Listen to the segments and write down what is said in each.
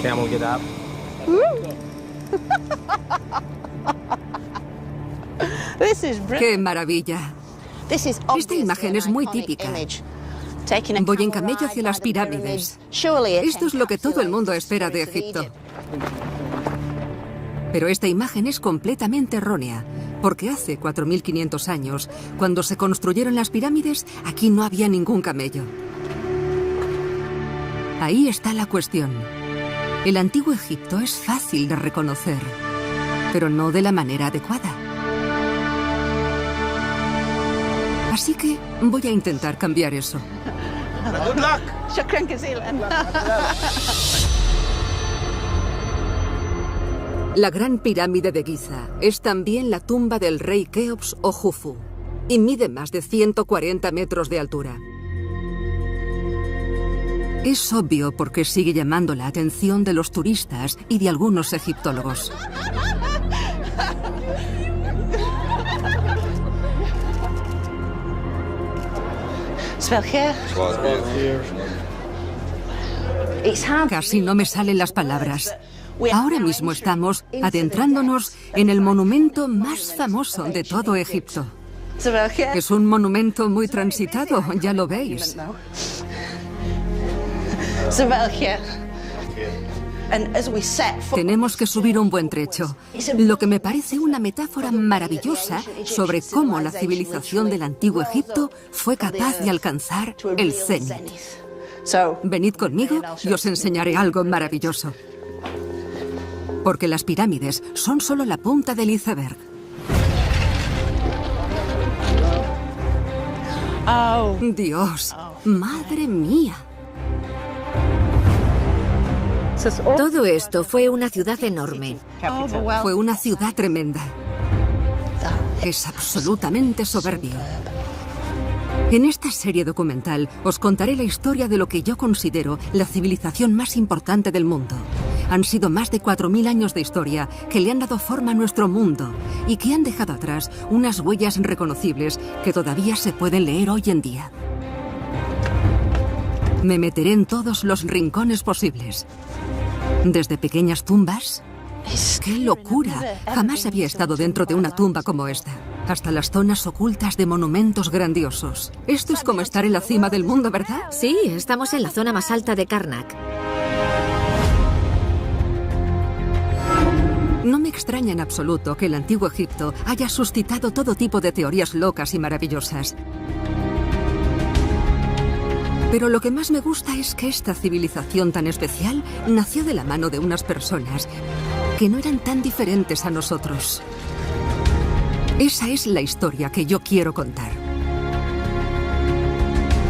Camel, get up. ¡Qué maravilla! Esta imagen es muy típica. Voy en camello hacia las pirámides. Esto es lo que todo el mundo espera de Egipto. Pero esta imagen es completamente errónea, porque hace 4500 años, cuando se construyeron las pirámides, aquí no había ningún camello. Ahí está la cuestión. El antiguo Egipto es fácil de reconocer, pero no de la manera adecuada. Así que voy a intentar cambiar eso. Good luck. La Gran Pirámide de Giza es también la tumba del rey Keops o Jufu y mide más de 140 metros de altura. Es obvio por qué sigue llamando la atención de los turistas y de algunos egiptólogos. Casi no me salen las palabras. Ahora mismo estamos adentrándonos en el monumento más famoso de todo Egipto. Es un monumento muy transitado, ya lo veis. Tenemos que subir un buen trecho, lo que me parece una metáfora maravillosa sobre cómo la civilización del antiguo Egipto fue capaz de alcanzar el cenit. Venid conmigo y os enseñaré algo maravilloso. Porque las pirámides son solo la punta del iceberg. Dios, madre mía. Todo esto fue una ciudad enorme. Fue una ciudad tremenda. Es absolutamente soberbio. En esta serie documental os contaré la historia de lo que yo considero la civilización más importante del mundo. Han sido más de 4000 años de historia que le han dado forma a nuestro mundo y que han dejado atrás unas huellas reconocibles que todavía se pueden leer hoy en día. Me meteré en todos los rincones posibles. Desde pequeñas tumbas... ¡Qué locura! Jamás había estado dentro de una tumba como esta. Hasta las zonas ocultas de monumentos grandiosos. Esto es como estar en la cima del mundo, ¿verdad? Sí, estamos en la zona más alta de Karnak. No me extraña en absoluto que el antiguo Egipto haya suscitado todo tipo de teorías locas y maravillosas. Pero lo que más me gusta es que esta civilización tan especial nació de la mano de unas personas que no eran tan diferentes a nosotros. Esa es la historia que yo quiero contar.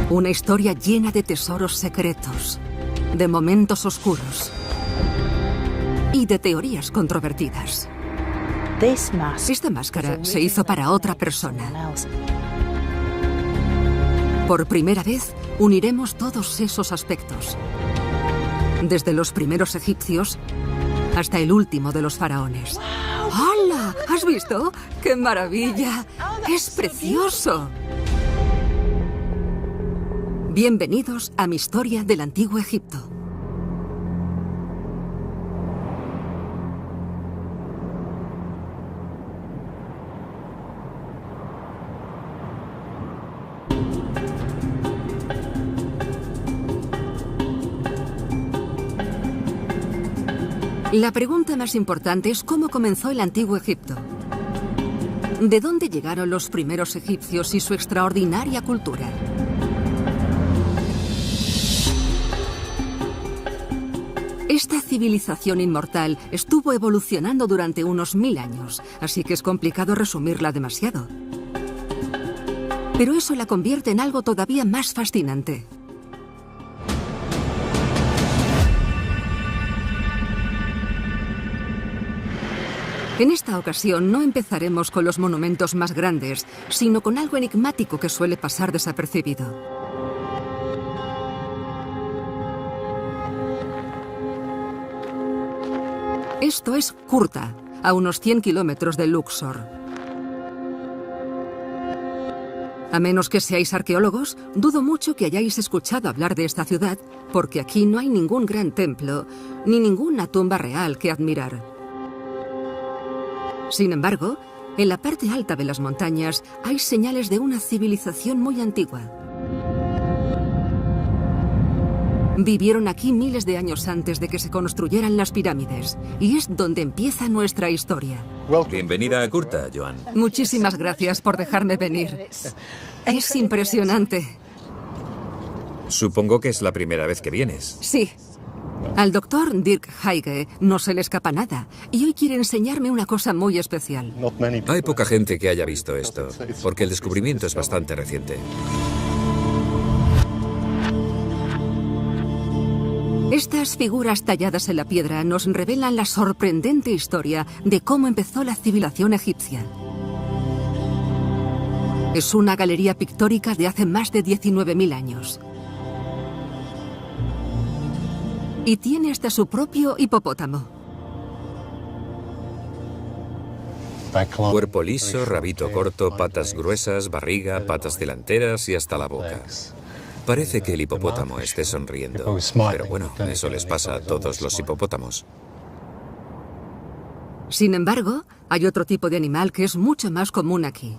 Una historia llena de tesoros secretos, de momentos oscuros y de teorías controvertidas. Esta máscara se hizo para otra persona. Por primera vez, uniremos todos esos aspectos. Desde los primeros egipcios hasta el último de los faraones. ¡Hala! ¿Has visto? ¡Qué maravilla! ¡Es precioso! Bienvenidos a mi historia del antiguo Egipto. La pregunta más importante es cómo comenzó el antiguo Egipto. ¿De dónde llegaron los primeros egipcios y su extraordinaria cultura? Esta civilización inmortal estuvo evolucionando durante unos 1000 años, así que es complicado resumirla demasiado. Pero eso la convierte en algo todavía más fascinante. En esta ocasión no empezaremos con los monumentos más grandes, sino con algo enigmático que suele pasar desapercibido. Esto es Kurta, a unos 100 kilómetros de Luxor. A menos que seáis arqueólogos, dudo mucho que hayáis escuchado hablar de esta ciudad, porque aquí no hay ningún gran templo, ni ninguna tumba real que admirar. Sin embargo, en la parte alta de las montañas hay señales de una civilización muy antigua. Vivieron aquí miles de años antes de que se construyeran las pirámides, y es donde empieza nuestra historia. Bienvenida a Curta, Joan. Muchísimas gracias por dejarme venir. Es impresionante. Supongo que es la primera vez que vienes. Sí. Al doctor Dirk Haige no se le escapa nada, y hoy quiere enseñarme una cosa muy especial. Hay poca gente que haya visto esto, porque el descubrimiento es bastante reciente. Estas figuras talladas en la piedra nos revelan la sorprendente historia de cómo empezó la civilización egipcia. Es una galería pictórica de hace más de 19.000 años. Y tiene hasta su propio hipopótamo. Cuerpo liso, rabito corto, patas gruesas, barriga, patas delanteras y hasta la boca. Parece que el hipopótamo esté sonriendo, pero bueno, eso les pasa a todos los hipopótamos. Sin embargo, hay otro tipo de animal que es mucho más común aquí.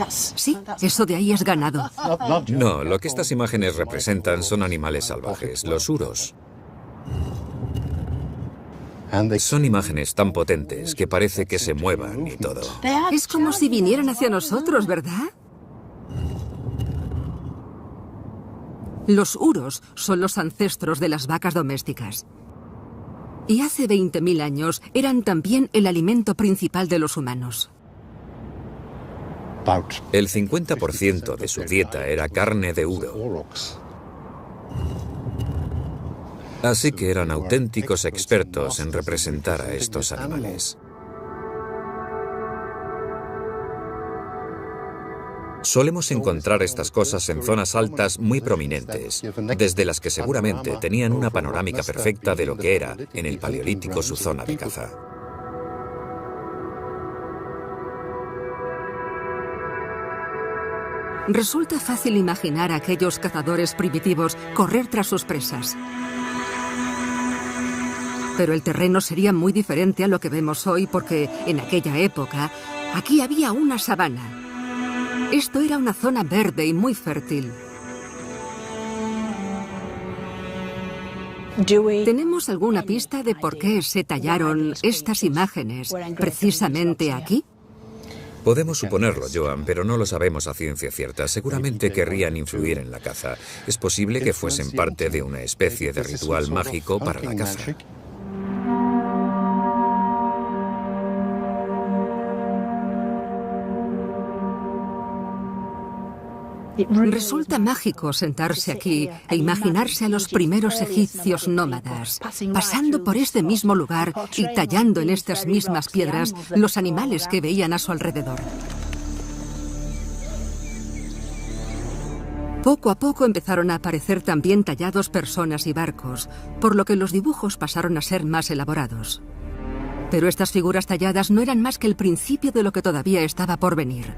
Sí, eso de ahí es ganado. No, lo que estas imágenes representan son animales salvajes, los uros. Son imágenes tan potentes que parece que se muevan y todo. Es como si vinieran hacia nosotros, ¿verdad? Los uros son los ancestros de las vacas domésticas. Y hace 20.000 años eran también el alimento principal de los humanos. El 50% de su dieta era carne de uro. Así que eran auténticos expertos en representar a estos animales. Solemos encontrar estas cosas en zonas altas muy prominentes, desde las que seguramente tenían una panorámica perfecta de lo que era, en el Paleolítico, su zona de caza. Resulta fácil imaginar a aquellos cazadores primitivos correr tras sus presas. Pero el terreno sería muy diferente a lo que vemos hoy porque, en aquella época, aquí había una sabana. Esto era una zona verde y muy fértil. ¿Tenemos alguna pista de por qué se tallaron estas imágenes precisamente aquí? Podemos suponerlo, Joan, pero no lo sabemos a ciencia cierta. Seguramente querrían influir en la caza. Es posible que fuesen parte de una especie de ritual mágico para la caza. Resulta mágico sentarse aquí e imaginarse a los primeros egipcios nómadas, pasando por este mismo lugar y tallando en estas mismas piedras los animales que veían a su alrededor. Poco a poco empezaron a aparecer también tallados personas y barcos, por lo que los dibujos pasaron a ser más elaborados. Pero estas figuras talladas no eran más que el principio de lo que todavía estaba por venir.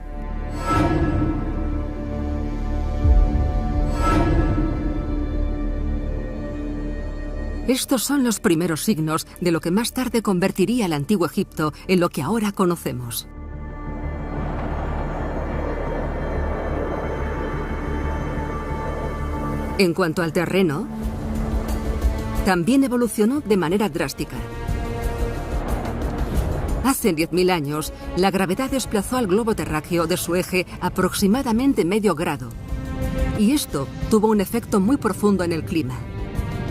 Estos son los primeros signos de lo que más tarde convertiría el antiguo Egipto en lo que ahora conocemos. En cuanto al terreno, también evolucionó de manera drástica. Hace 10.000 años, la gravedad desplazó al globo terráqueo de su eje aproximadamente medio grado. Y esto tuvo un efecto muy profundo en el clima.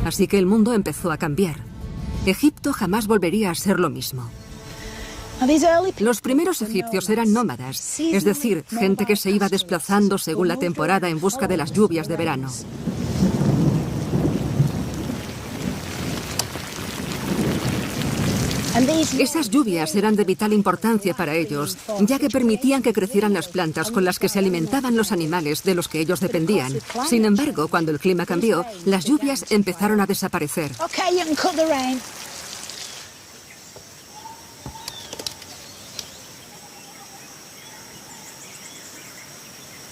Así que el mundo empezó a cambiar. Egipto jamás volvería a ser lo mismo. Los primeros egipcios eran nómadas, es decir, gente que se iba desplazando según la temporada en busca de las lluvias de verano. Esas lluvias eran de vital importancia para ellos, ya que permitían que crecieran las plantas con las que se alimentaban los animales de los que ellos dependían. Sin embargo, cuando el clima cambió, las lluvias empezaron a desaparecer.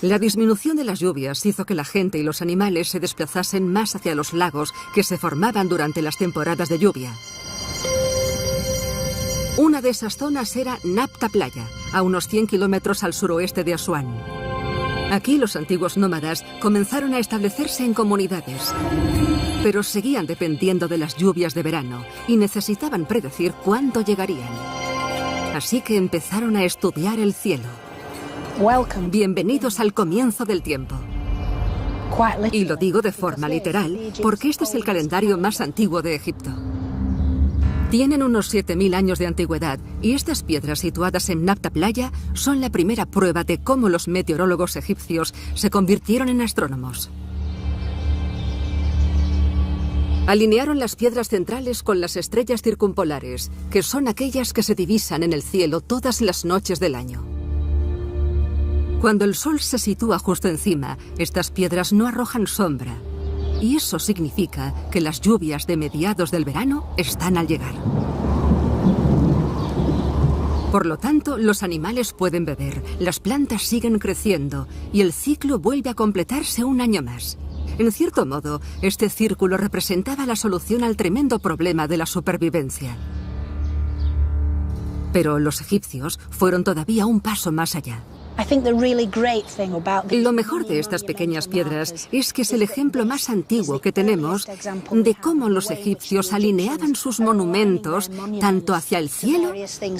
La disminución de las lluvias hizo que la gente y los animales se desplazasen más hacia los lagos que se formaban durante las temporadas de lluvia. Una de esas zonas era Napta Playa, a unos 100 kilómetros al suroeste de Asuán. Aquí los antiguos nómadas comenzaron a establecerse en comunidades, pero seguían dependiendo de las lluvias de verano y necesitaban predecir cuándo llegarían. Así que empezaron a estudiar el cielo. Bienvenidos al comienzo del tiempo. Y lo digo de forma literal, porque este es el calendario más antiguo de Egipto. Tienen unos 7000 años de antigüedad y estas piedras situadas en Napta Playa son la primera prueba de cómo los meteorólogos egipcios se convirtieron en astrónomos. Alinearon las piedras centrales con las estrellas circumpolares, que son aquellas que se divisan en el cielo todas las noches del año. Cuando el sol se sitúa justo encima, estas piedras no arrojan sombra. Y eso significa que las lluvias de mediados del verano están al llegar. Por lo tanto, los animales pueden beber, las plantas siguen creciendo y el ciclo vuelve a completarse un año más. En cierto modo, este círculo representaba la solución al tremendo problema de la supervivencia. Pero los egipcios fueron todavía un paso más allá. Lo mejor de estas pequeñas piedras es que es el ejemplo más antiguo que tenemos de cómo los egipcios alineaban sus monumentos tanto hacia el cielo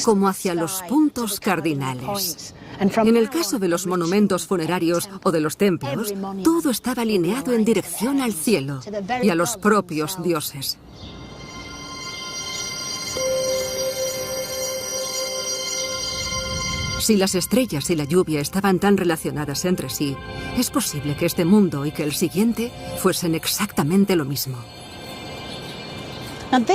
como hacia los puntos cardinales. En el caso de los monumentos funerarios o de los templos, todo estaba alineado en dirección al cielo y a los propios dioses. Si las estrellas y la lluvia estaban tan relacionadas entre sí, es posible que este mundo y que el siguiente fuesen exactamente lo mismo.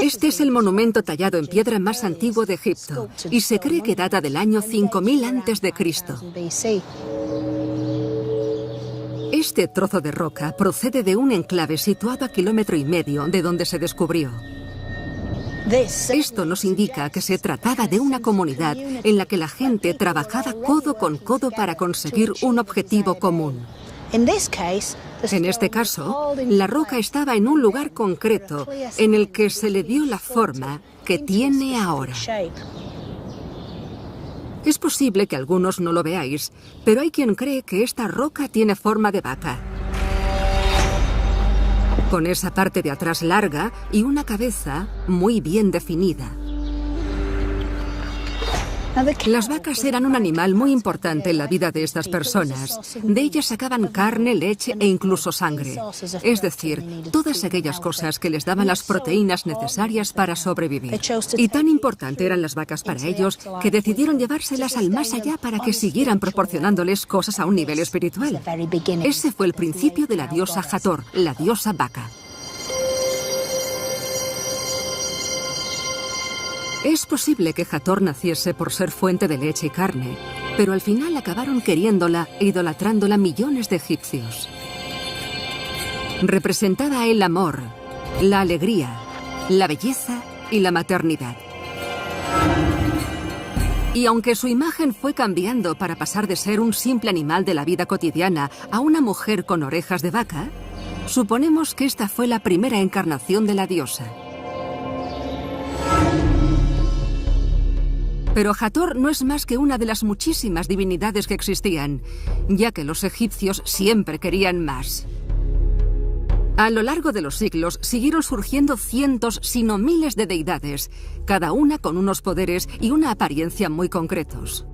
Este es el monumento tallado en piedra más antiguo de Egipto y se cree que data del año 5000 a.C. Este trozo de roca procede de un enclave situado a 1,5 kilómetros de donde se descubrió. Esto nos indica que se trataba de una comunidad en la que la gente trabajaba codo con codo para conseguir un objetivo común. En este caso, la roca estaba en un lugar concreto en el que se le dio la forma que tiene ahora. Es posible que algunos no lo veáis, pero hay quien cree que esta roca tiene forma de vaca, con esa parte de atrás larga y una cabeza muy bien definida. Las vacas eran un animal muy importante en la vida de estas personas. De ellas sacaban carne, leche e incluso sangre. Es decir, todas aquellas cosas que les daban las proteínas necesarias para sobrevivir. Y tan importante eran las vacas para ellos que decidieron llevárselas al más allá para que siguieran proporcionándoles cosas a un nivel espiritual. Ese fue el principio de la diosa Hathor, la diosa vaca. Es posible que Hathor naciese por ser fuente de leche y carne, pero al final acabaron queriéndola e idolatrándola millones de egipcios. Representaba el amor, la alegría, la belleza y la maternidad. Y aunque su imagen fue cambiando para pasar de ser un simple animal de la vida cotidiana a una mujer con orejas de vaca, suponemos que esta fue la primera encarnación de la diosa. Pero Hathor no es más que una de las muchísimas divinidades que existían, ya que los egipcios siempre querían más. A lo largo de los siglos siguieron surgiendo cientos, si no miles de deidades, cada una con unos poderes y una apariencia muy concretos.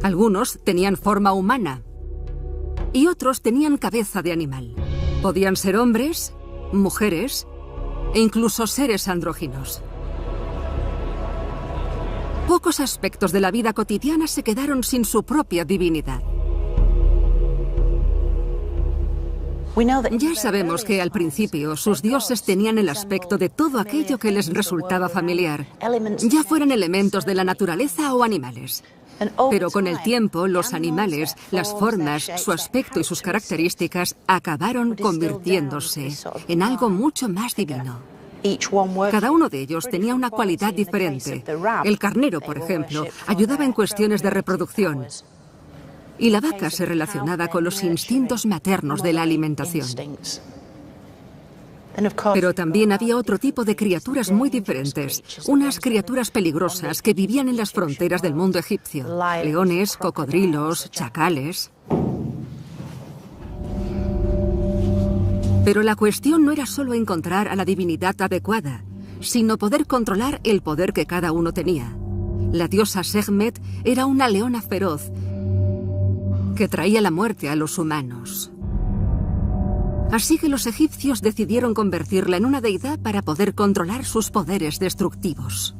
Algunos tenían forma humana y otros tenían cabeza de animal. Podían ser hombres, mujeres e incluso seres andróginos. Pocos aspectos de la vida cotidiana se quedaron sin su propia divinidad. Ya sabemos que al principio sus dioses tenían el aspecto de todo aquello que les resultaba familiar, ya fueran elementos de la naturaleza o animales. Pero con el tiempo, los animales, las formas, su aspecto y sus características acabaron convirtiéndose en algo mucho más divino. Cada uno de ellos tenía una cualidad diferente. El carnero, por ejemplo, ayudaba en cuestiones de reproducción. Y la vaca se relacionaba con los instintos maternos de la alimentación. Pero también había otro tipo de criaturas muy diferentes, unas criaturas peligrosas que vivían en las fronteras del mundo egipcio. Leones, cocodrilos, chacales. Pero la cuestión no era solo encontrar a la divinidad adecuada, sino poder controlar el poder que cada uno tenía. La diosa Sekhmet era una leona feroz que traía la muerte a los humanos. Así que los egipcios decidieron convertirla en una deidad para poder controlar sus poderes destructivos.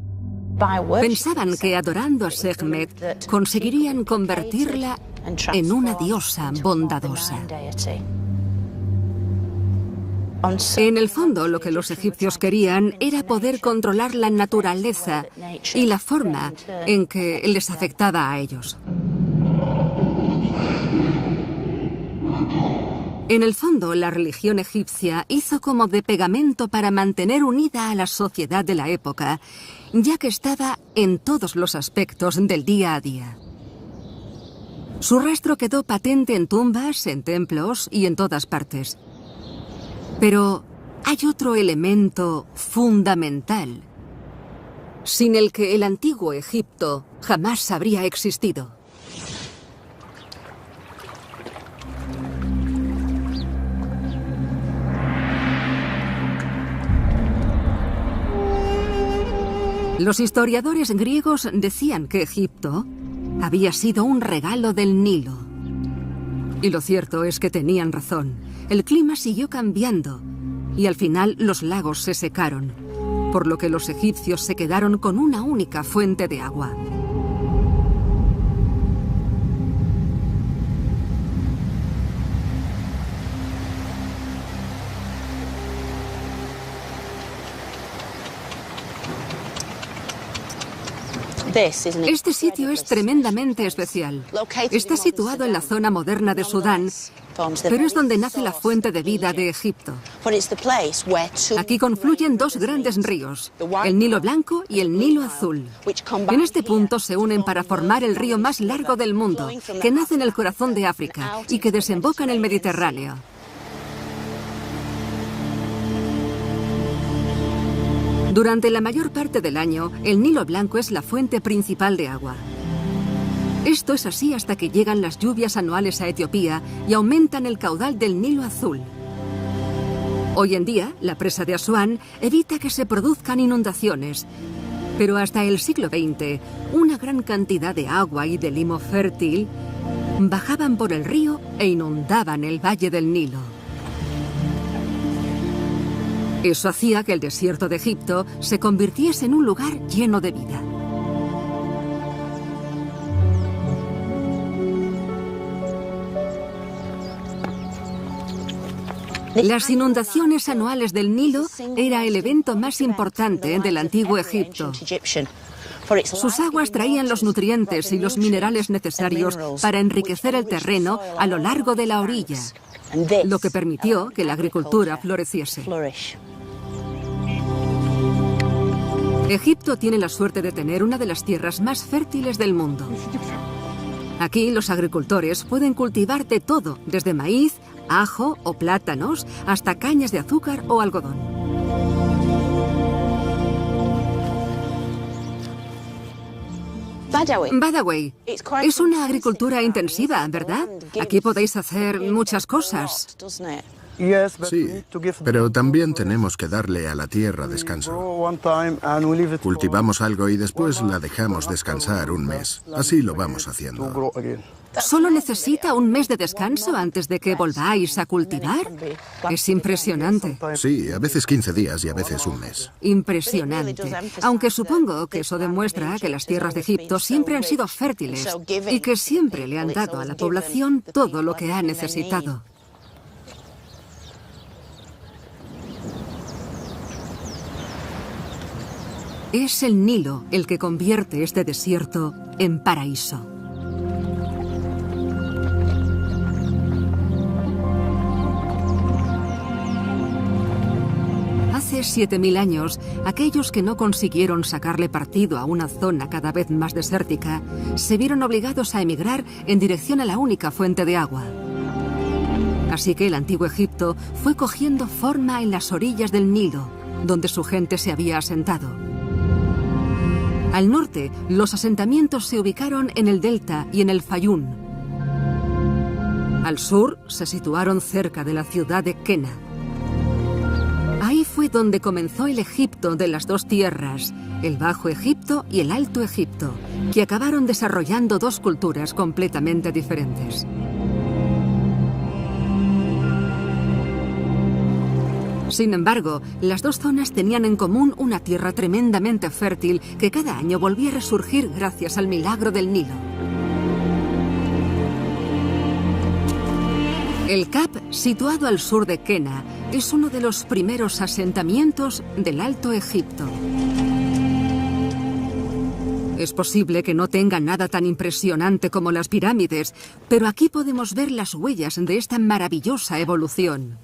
Pensaban que adorando a Sekhmet conseguirían convertirla en una diosa bondadosa. En el fondo, lo que los egipcios querían era poder controlar la naturaleza y la forma en que les afectaba a ellos. En el fondo, la religión egipcia hizo como de pegamento para mantener unida a la sociedad de la época, ya que estaba en todos los aspectos del día a día. Su rastro quedó patente en tumbas, en templos y en todas partes. Pero hay otro elemento fundamental, sin el que el antiguo Egipto jamás habría existido. Los historiadores griegos decían que Egipto había sido un regalo del Nilo. Y lo cierto es que tenían razón. El clima siguió cambiando y al final los lagos se secaron, por lo que los egipcios se quedaron con una única fuente de agua. Este sitio es tremendamente especial. Está situado en la zona moderna de Sudán, pero es donde nace la fuente de vida de Egipto. Aquí confluyen dos grandes ríos, el Nilo Blanco y el Nilo Azul. En este punto se unen para formar el río más largo del mundo, que nace en el corazón de África y que desemboca en el Mediterráneo. Durante la mayor parte del año, el Nilo Blanco es la fuente principal de agua. Esto es así hasta que llegan las lluvias anuales a Etiopía y aumentan el caudal del Nilo Azul. Hoy en día, la presa de Asuán evita que se produzcan inundaciones, pero hasta el siglo XX, una gran cantidad de agua y de limo fértil bajaban por el río e inundaban el valle del Nilo. Eso hacía que el desierto de Egipto se convirtiese en un lugar lleno de vida. Las inundaciones anuales del Nilo era el evento más importante del antiguo Egipto. Sus aguas traían los nutrientes y los minerales necesarios para enriquecer el terreno a lo largo de la orilla, lo que permitió que la agricultura floreciese. Egipto tiene la suerte de tener una de las tierras más fértiles del mundo. Aquí los agricultores pueden cultivar de todo, desde maíz, ajo o plátanos, hasta cañas de azúcar o algodón. Badawi es una agricultura intensiva, ¿verdad? Aquí podéis hacer muchas cosas. Sí, pero también tenemos que darle a la tierra descanso. Cultivamos algo y después la dejamos descansar un mes. Así lo vamos haciendo. ¿Solo necesita un mes de descanso antes de que volváis a cultivar? Es impresionante. Sí, a veces 15 días y a veces un mes. Impresionante. Aunque supongo que eso demuestra que las tierras de Egipto siempre han sido fértiles y que siempre le han dado a la población todo lo que ha necesitado. Es el Nilo el que convierte este desierto en paraíso. Hace Hace 7000 años, aquellos que no consiguieron sacarle partido a una zona cada vez más desértica, se vieron obligados a emigrar en dirección a la única fuente de agua. Así que el antiguo Egipto fue cogiendo forma en las orillas del Nilo, donde su gente se había asentado. Al norte, los asentamientos se ubicaron en el delta y en el Fayum. Al sur, se situaron cerca de la ciudad de Kena. Ahí fue donde comenzó el Egipto de las dos tierras, el Bajo Egipto y el Alto Egipto, que acabaron desarrollando dos culturas completamente diferentes. Sin embargo, las dos zonas tenían en común una tierra tremendamente fértil que cada año volvía a resurgir gracias al milagro del Nilo. El Kap, situado al sur de Kena, es uno de los primeros asentamientos del Alto Egipto. Es posible que no tenga nada tan impresionante como las pirámides, pero aquí podemos ver las huellas de esta maravillosa evolución.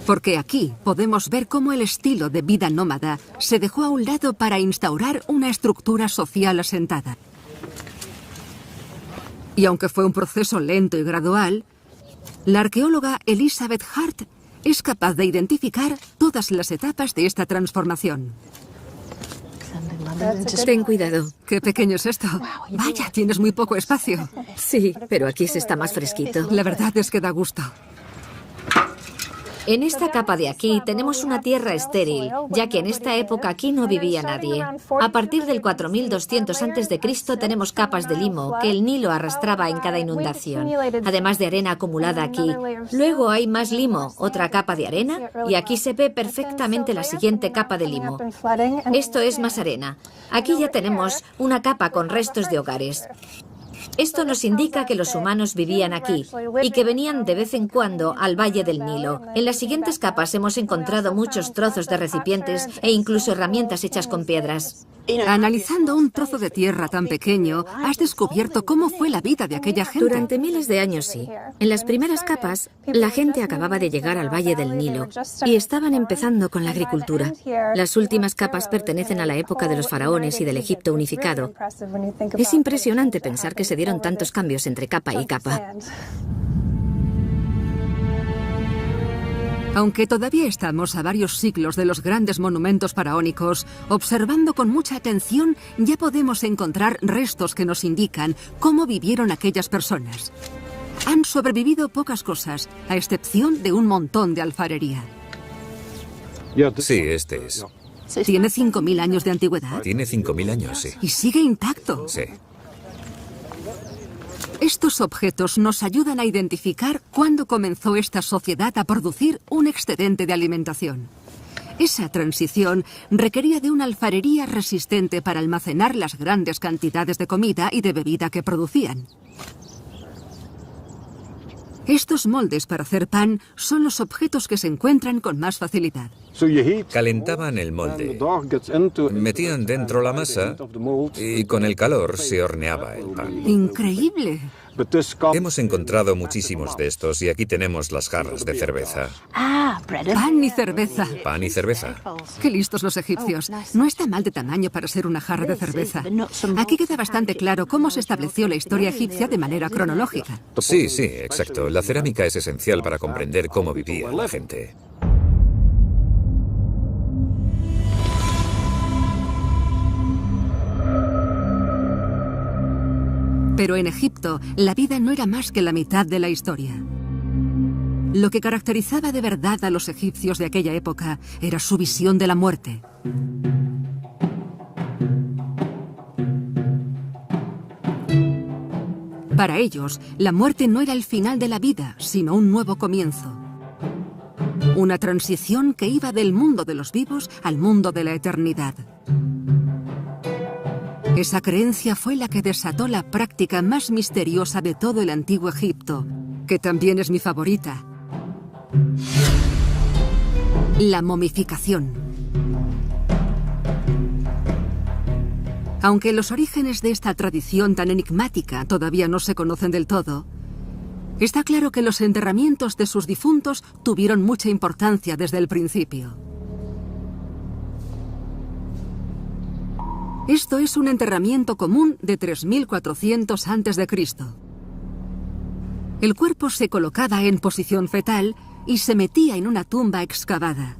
Porque aquí podemos ver cómo el estilo de vida nómada se dejó a un lado para instaurar una estructura social asentada. Y aunque fue un proceso lento y gradual, la arqueóloga Elizabeth Hart es capaz de identificar todas las etapas de esta transformación. Ten cuidado. ¡Qué pequeño es esto! Vaya, tienes muy poco espacio. Sí, pero aquí se está más fresquito. La verdad es que da gusto. En esta capa de aquí tenemos una tierra estéril, ya que en esta época aquí no vivía nadie. A partir del 4200 a.C. tenemos capas de limo que el Nilo arrastraba en cada inundación, además de arena acumulada aquí. Luego hay más limo, otra capa de arena, y aquí se ve perfectamente la siguiente capa de limo. Esto es más arena. Aquí ya tenemos una capa con restos de hogares. Esto nos indica que los humanos vivían aquí y que venían de vez en cuando al Valle del Nilo. En las siguientes capas hemos encontrado muchos trozos de recipientes e incluso herramientas hechas con piedras. Analizando un trozo de tierra tan pequeño, has descubierto cómo fue la vida de aquella gente. Durante miles de años, sí. En las primeras capas, la gente acababa de llegar al Valle del Nilo y estaban empezando con la agricultura. Las últimas capas pertenecen a la época de los faraones y del Egipto unificado. Es impresionante pensar que se dieron tantos cambios entre capa y capa. Aunque todavía estamos a varios siglos de los grandes monumentos faraónicos, observando con mucha atención ya podemos encontrar restos que nos indican cómo vivieron aquellas personas. Han sobrevivido pocas cosas, a excepción de un montón de alfarería. Sí, este es. ¿Tiene 5000 años de antigüedad? Tiene 5000 años, sí. ¿Y sigue intacto? Sí. Estos objetos nos ayudan a identificar cuándo comenzó esta sociedad a producir un excedente de alimentación. Esa transición requería de una alfarería resistente para almacenar las grandes cantidades de comida y de bebida que producían. Estos moldes para hacer pan son los objetos que se encuentran con más facilidad. Calentaban el molde, metían dentro la masa y con el calor se horneaba el pan. ¡Increíble! Hemos encontrado muchísimos de estos y aquí tenemos las jarras de cerveza. Pan y cerveza. Pan y cerveza. ¡Qué listos los egipcios! No está mal de tamaño para ser una jarra de cerveza. Aquí queda bastante claro cómo se estableció la historia egipcia de manera cronológica. Sí, sí, exacto. La cerámica es esencial para comprender cómo vivía la gente. Pero en Egipto, la vida no era más que la mitad de la historia. Lo que caracterizaba de verdad a los egipcios de aquella época era su visión de la muerte. Para ellos, la muerte no era el final de la vida, sino un nuevo comienzo. Una transición que iba del mundo de los vivos al mundo de la eternidad. Esa creencia fue la que desató la práctica más misteriosa de todo el antiguo Egipto, que también es mi favorita: la momificación. Aunque los orígenes de esta tradición tan enigmática todavía no se conocen del todo, Está claro que los enterramientos de sus difuntos tuvieron mucha importancia desde el principio. Esto es un enterramiento común de 3400 a.C. El cuerpo se colocaba en posición fetal y se metía en una tumba excavada,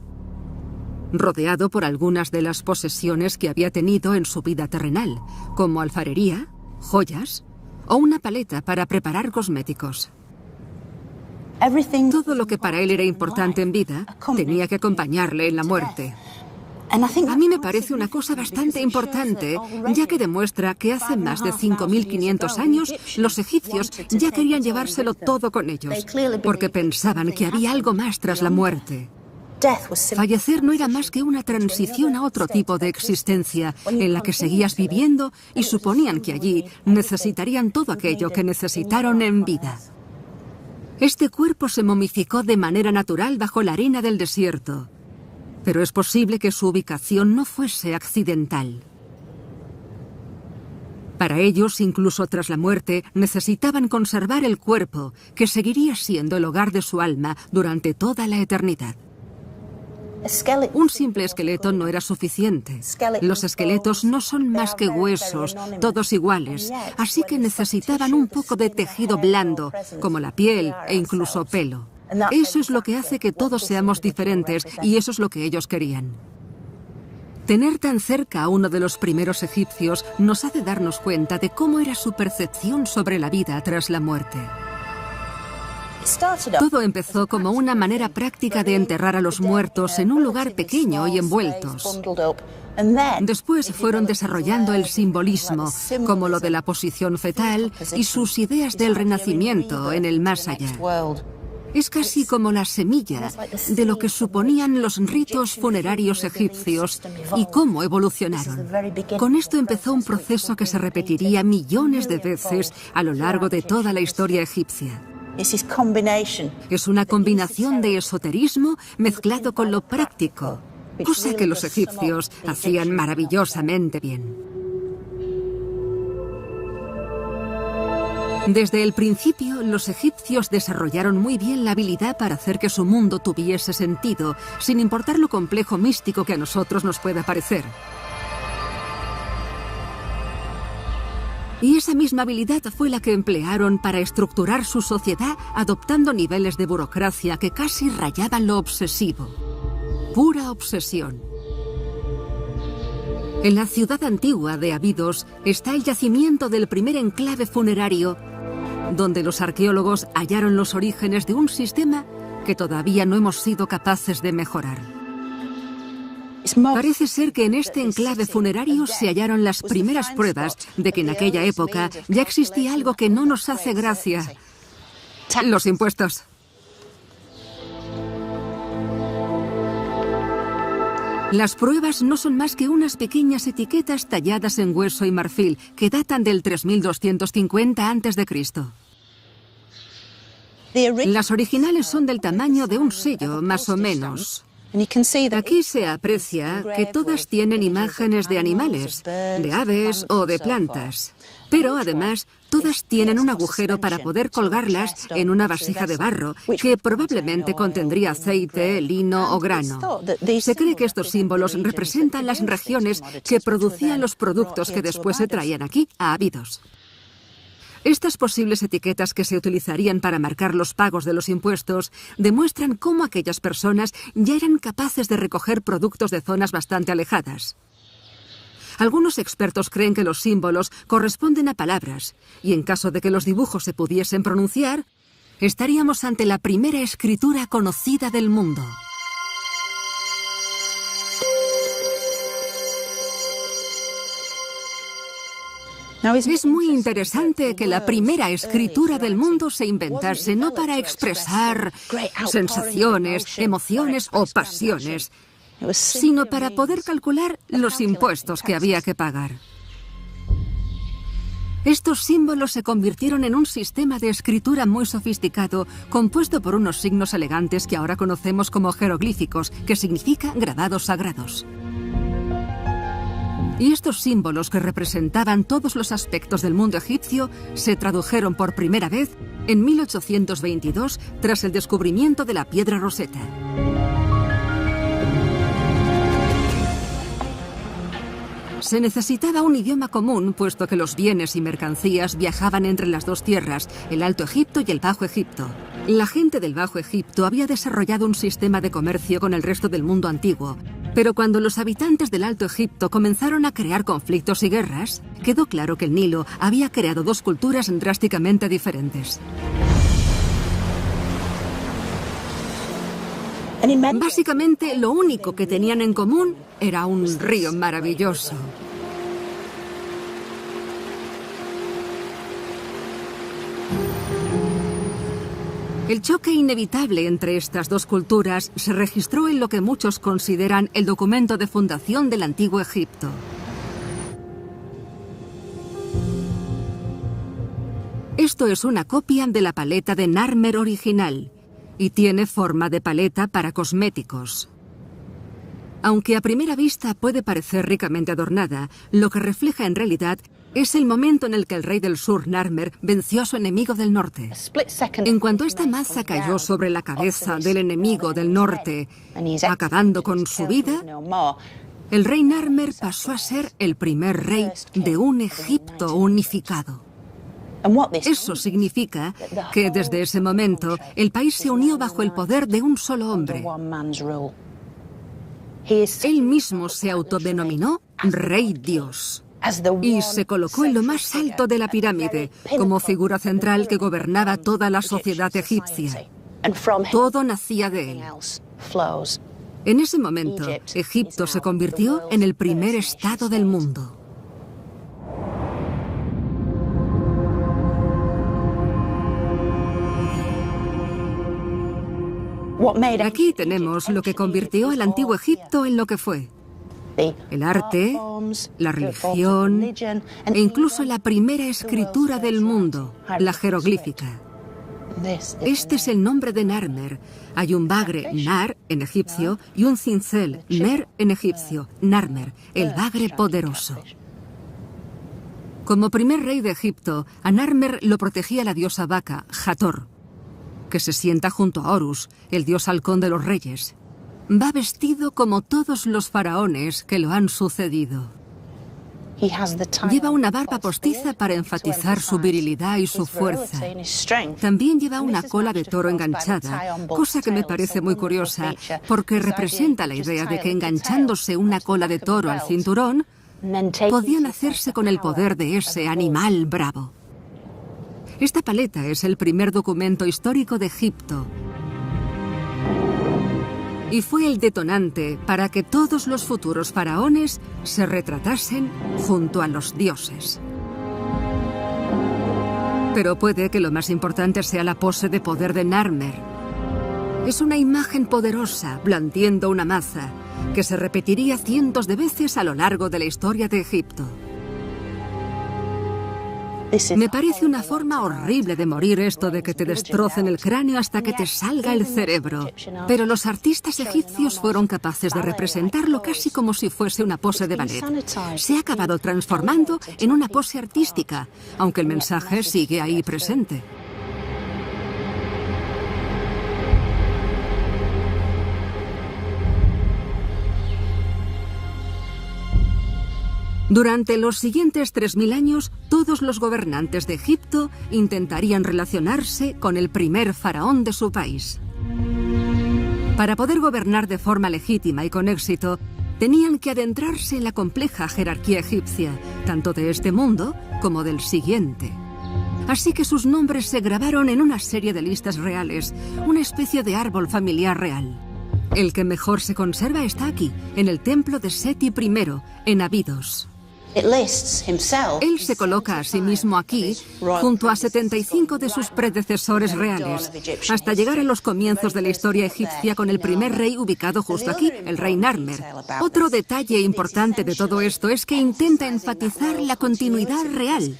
rodeado por algunas de las posesiones que había tenido en su vida terrenal, como alfarería, joyas o una paleta para preparar cosméticos. Todo lo que para él era importante en vida tenía que acompañarle en la muerte. A mí me parece una cosa bastante importante, ya que demuestra que hace más de 5.500 años los egipcios ya querían llevárselo todo con ellos, porque pensaban que había algo más tras la muerte. Fallecer no era más que una transición a otro tipo de existencia en la que seguías viviendo y suponían que allí necesitarían todo aquello que necesitaron en vida. Este cuerpo se momificó de manera natural bajo la arena del desierto, pero es posible que su ubicación no fuese accidental. Para ellos, incluso tras la muerte, necesitaban conservar el cuerpo, que seguiría siendo el hogar de su alma durante toda la eternidad. Un simple esqueleto no era suficiente. Los esqueletos no son más que huesos, todos iguales, así que necesitaban un poco de tejido blando, como la piel e incluso pelo. Eso es lo que hace que todos seamos diferentes y eso es lo que ellos querían. Tener tan cerca a uno de los primeros egipcios nos hace darnos cuenta de cómo era su percepción sobre la vida tras la muerte. Todo empezó como una manera práctica de enterrar a los muertos en un lugar pequeño y envueltos. Después fueron desarrollando el simbolismo, como lo de la posición fetal y sus ideas del renacimiento en el más allá. Es casi como la semilla de lo que suponían los ritos funerarios egipcios y cómo evolucionaron. Con esto empezó un proceso que se repetiría millones de veces a lo largo de toda la historia egipcia. Es una combinación de esoterismo mezclado con lo práctico, cosa que los egipcios hacían maravillosamente bien. Desde el principio, los egipcios desarrollaron muy bien la habilidad para hacer que su mundo tuviese sentido, sin importar lo complejo místico que a nosotros nos pueda parecer. Y esa misma habilidad fue la que emplearon para estructurar su sociedad, adoptando niveles de burocracia que casi rayaban lo obsesivo. Pura obsesión. En la ciudad antigua de Abidos está el yacimiento del primer enclave funerario, donde los arqueólogos hallaron los orígenes de un sistema que todavía no hemos sido capaces de mejorar. Parece ser que en este enclave funerario se hallaron las primeras pruebas de que en aquella época ya existía algo que no nos hace gracia: los impuestos. Las pruebas no son más que unas pequeñas etiquetas talladas en hueso y marfil que datan del 3250 a.C. Las originales son del tamaño de un sello, más o menos. Aquí se aprecia que todas tienen imágenes de animales, de aves o de plantas. Pero además, todas tienen un agujero para poder colgarlas en una vasija de barro, que probablemente contendría aceite, lino o grano. Se cree que estos símbolos representan las regiones que producían los productos que después se traían aquí, a Abidos. Estas posibles etiquetas que se utilizarían para marcar los pagos de los impuestos demuestran cómo aquellas personas ya eran capaces de recoger productos de zonas bastante alejadas. Algunos expertos creen que los símbolos corresponden a palabras, y en caso de que los dibujos se pudiesen pronunciar, estaríamos ante la primera escritura conocida del mundo. Es muy interesante que la primera escritura del mundo se inventase no para expresar sensaciones, emociones o pasiones, sino para poder calcular los impuestos que había que pagar. Estos símbolos se convirtieron en un sistema de escritura muy sofisticado, compuesto por unos signos elegantes que ahora conocemos como jeroglíficos, que significa grabados sagrados. Y estos símbolos, que representaban todos los aspectos del mundo egipcio, se tradujeron por primera vez en 1822, tras el descubrimiento de la piedra Rosetta. Se necesitaba un idioma común, puesto que los bienes y mercancías viajaban entre las dos tierras, el Alto Egipto y el Bajo Egipto. La gente del Bajo Egipto había desarrollado un sistema de comercio con el resto del mundo antiguo, pero cuando los habitantes del Alto Egipto comenzaron a crear conflictos y guerras, quedó claro que el Nilo había creado dos culturas drásticamente diferentes. Básicamente, lo único que tenían en común era un río maravilloso. El choque inevitable entre estas dos culturas se registró en lo que muchos consideran el documento de fundación del Antiguo Egipto. Esto es una copia de la paleta de Narmer original y tiene forma de paleta para cosméticos. Aunque a primera vista puede parecer ricamente adornada, lo que refleja en realidad es el momento en el que el rey del sur, Narmer, venció a su enemigo del norte. En cuanto esta maza cayó sobre la cabeza del enemigo del norte, acabando con su vida, el rey Narmer pasó a ser el primer rey de un Egipto unificado. Eso significa que desde ese momento el país se unió bajo el poder de un solo hombre. Él mismo se autodenominó Rey Dios y se colocó en lo más alto de la pirámide como figura central que gobernaba toda la sociedad egipcia. Todo nacía de él. En ese momento, Egipto se convirtió en el primer estado del mundo. Aquí tenemos lo que convirtió al Antiguo Egipto en lo que fue. El arte, la religión e incluso la primera escritura del mundo, la jeroglífica. Este es el nombre de Narmer. Hay un bagre, Nar, en egipcio, y un cincel, Mer, en egipcio, Narmer, el bagre poderoso. Como primer rey de Egipto, a Narmer lo protegía la diosa vaca, Hathor, que se sienta junto a Horus, el dios halcón de los reyes. Va vestido como todos los faraones que lo han sucedido. Lleva una barba postiza para enfatizar su virilidad y su fuerza. También lleva una cola de toro enganchada, cosa que me parece muy curiosa, porque representa la idea de que enganchándose una cola de toro al cinturón, podían hacerse con el poder de ese animal bravo. Esta paleta es el primer documento histórico de Egipto y fue el detonante para que todos los futuros faraones se retratasen junto a los dioses. Pero puede que lo más importante sea la pose de poder de Narmer. Es una imagen poderosa, blandiendo una maza, que se repetiría cientos de veces a lo largo de la historia de Egipto. Me parece una forma horrible de morir esto de que te destrocen el cráneo hasta que te salga el cerebro. Pero los artistas egipcios fueron capaces de representarlo casi como si fuese una pose de ballet. Se ha acabado transformando en una pose artística, aunque el mensaje sigue ahí presente. Durante los siguientes 3000 años, todos los gobernantes de Egipto intentarían relacionarse con el primer faraón de su país. Para poder gobernar de forma legítima y con éxito, tenían que adentrarse en la compleja jerarquía egipcia, tanto de este mundo como del siguiente. Así que sus nombres se grabaron en una serie de listas reales, una especie de árbol familiar real. El que mejor se conserva está aquí, en el templo de Seti I, en Abidos. Él se coloca a sí mismo aquí, junto a 75 de sus predecesores reales, hasta llegar a los comienzos de la historia egipcia con el primer rey ubicado justo aquí, el rey Narmer. Otro detalle importante de todo esto es que intenta enfatizar la continuidad real,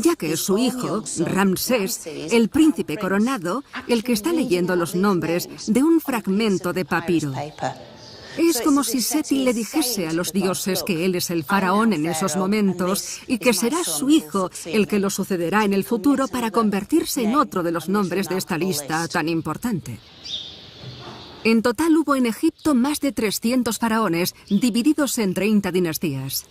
ya que es su hijo, Ramsés, el príncipe coronado, el que está leyendo los nombres de un fragmento de papiro. Es como si Seti le dijese a los dioses que él es el faraón en esos momentos y que será su hijo el que lo sucederá en el futuro para convertirse en otro de los nombres de esta lista tan importante. En total hubo en Egipto más de 300 faraones, divididos en 30 dinastías.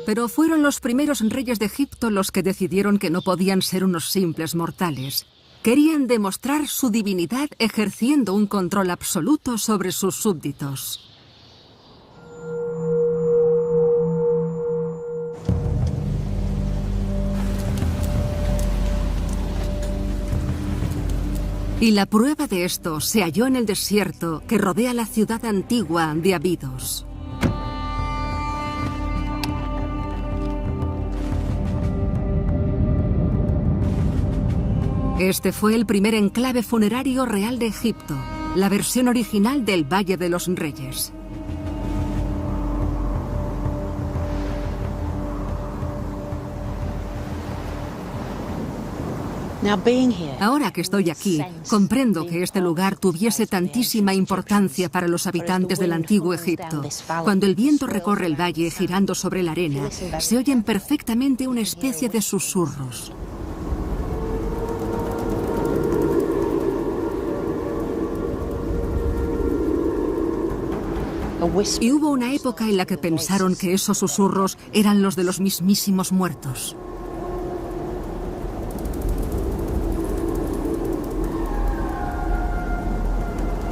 Pero fueron los primeros reyes de Egipto los que decidieron que no podían ser unos simples mortales. Querían demostrar su divinidad ejerciendo un control absoluto sobre sus súbditos. Y la prueba de esto se halló en el desierto que rodea la ciudad antigua de Abidos. Este fue el primer enclave funerario real de Egipto, la versión original del Valle de los Reyes. Ahora que estoy aquí, comprendo que este lugar tuviese tantísima importancia para los habitantes del antiguo Egipto. Cuando el viento recorre el valle girando sobre la arena, se oyen perfectamente una especie de susurros. Y hubo una época en la que pensaron que esos susurros eran los de los mismísimos muertos.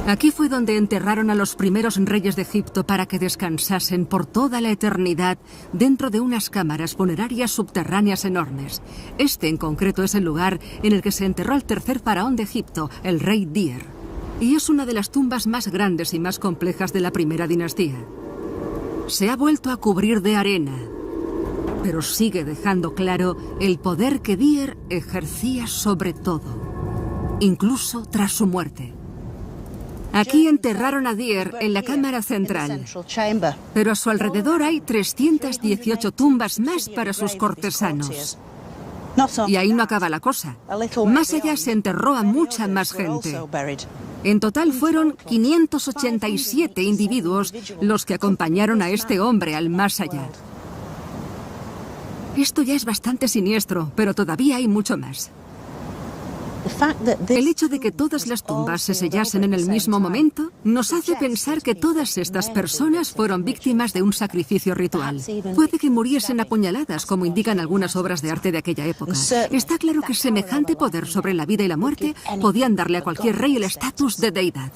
Aquí fue donde enterraron a los primeros reyes de Egipto para que descansasen por toda la eternidad dentro de unas cámaras funerarias subterráneas enormes. Este en concreto es el lugar en el que se enterró al tercer faraón de Egipto, el rey Dir. Y es una de las tumbas más grandes y más complejas de la primera dinastía. Se ha vuelto a cubrir de arena, pero sigue dejando claro el poder que Dir ejercía sobre todo, incluso tras su muerte. Aquí enterraron a Dir en la cámara central, pero a su alrededor hay 318 tumbas más para sus cortesanos. Y ahí no acaba la cosa. Más allá se enterró a mucha más gente. En total fueron 587 individuos los que acompañaron a este hombre al más allá. Esto ya es bastante siniestro, pero todavía hay mucho más. El hecho de que todas las tumbas se sellasen en el mismo momento nos hace pensar que todas estas personas fueron víctimas de un sacrificio ritual. Puede que muriesen apuñaladas, como indican algunas obras de arte de aquella época. Está claro que semejante poder sobre la vida y la muerte podían darle a cualquier rey el estatus de deidad.